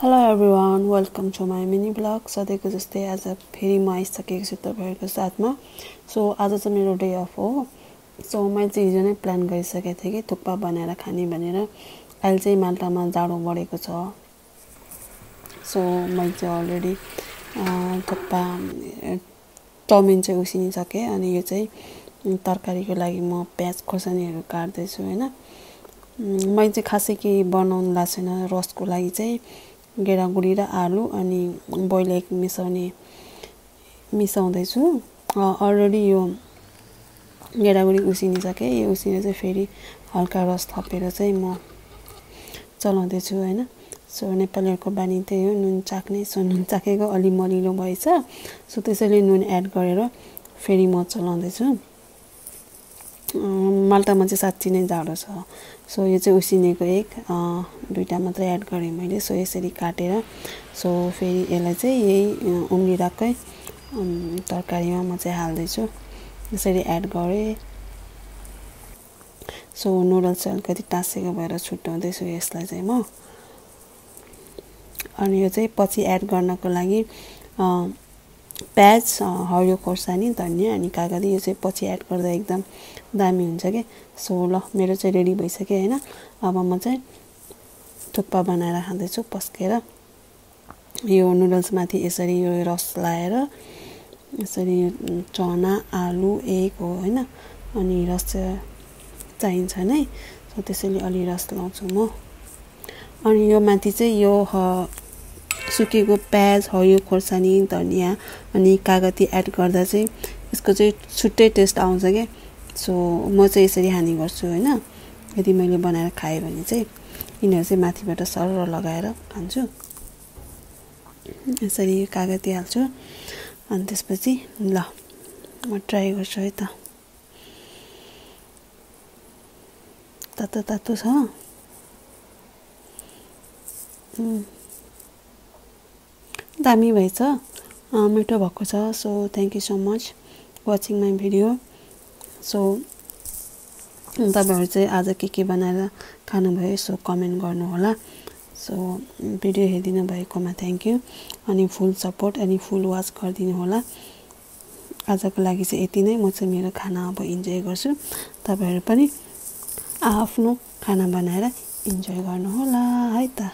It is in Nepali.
Hello everyone, welcome to my mini vlog. सधैँको जस्तै आज फेरि म आइसकेको छु तपाईहरुको साथमा. सो आज चाहिँ मेरो डे अफ हो. सो मैले चाहिँ हिजो नै प्लान गरिसकेको थिएँ कि थुक्पा बनाएर खाने भनेर. अहिले चाहिँ माल्टामा जाडो बढेको छ. सो मैले चाहिँ अलरेडी थुक्पा चाउमिन चाहिँ उसिनिसके अनि यो चाहिँ तरकारीको लागि म प्याज खोर्सानीहरु काट्दै छु हैन. मैले चाहिँ खासै के बनाउन लाग्छ छैन. रसको लागि चाहिँ गेडागुडी र आलु अनि बोइल एग मिसाउँदै छु. अलरेडी यो गेडागुडी उसिनिसके. यो उसिने चाहिँ फेरि हल्का रस थपेर चाहिँ म चलाउँदै छु हैन. सो नेपालीहरुको बानी त्यही हो, नुन चाख्ने. सो नुन चाखेको अलि मलिलो भएछ. सो त्यसैले नुन एड गरेर फेरि म चलाउँदै छु. माल्टामा चाहिँ साच्चै नै जाडो छ. सो यो चाहिँ उसिनेको एग दुईटा मात्र एड गरे मैले. सो यसरी काटेर सो फेरि यसलाई चाहिँ यही उम्लिराकै तरकारीमा म चाहिँ हाल्दै छु. यसरी एड गरे. सो नुडल्स अलिकति टाँसेको भएर छुट्याउँदै छु यसलाई चाहिँ म. अनि यो चाहिँ पछि एड गर्नको लागि प्याज, हरियो खोर्सानी, धनिया अनि कागती यो चाहिँ पछि एड गर्दा एकदम दामी हुन्छ के. सो ल मेरो चाहिँ रेडी भइसक्यो हैन. अब म चाहिँ थुक्पा बनाएर खाँदै छु पस्केर. यो नुडल्स माथि यसरी यो रस लाएर यसरी चना, आलु, एग हो हैन. अनि रस चाहिन्छ नै. सो त्यसैले अलि रस लाउँछु म. अनि यो माथि चाहिँ यो सुकेको प्याज, हरियो खोर्सानी, धनिया अनि कागती एड गर्दा चाहिँ यसको चाहिँ छुट्टै टेस्ट आउँछ के. सो म चाहिँ यसरी हानि गर्छु हैन. यदि मैले बनाएर खाए भने चाहिँ यिनीहरु चाहिँ माथिबाट सरर लगाएर खान्छु. यसरी कागती हाल्छु. अनि त्यसपछि ल म ट्राई गर्छु है त. तातो तातो छ. दामी भएछ. मिठो भएको छ. So thank you so much watching my video. So तपाईहरु चाहिँ आज के बनाएर खानुभयो सो कमेन्ट गर्नु होला. सो भिडियो हेरिदिनु भएकोमा थ्यांक यू. अनि फुल सपोर्ट अनि फुल वाच गरिदिनु होला. आजको लागि चाहिँ यति नै. म चाहिँ मेरो खाना अब इन्जोय गर्छु. तपाईहरु पनि आफ्नो खाना बनाएर इन्जोय गर्नु होला है त.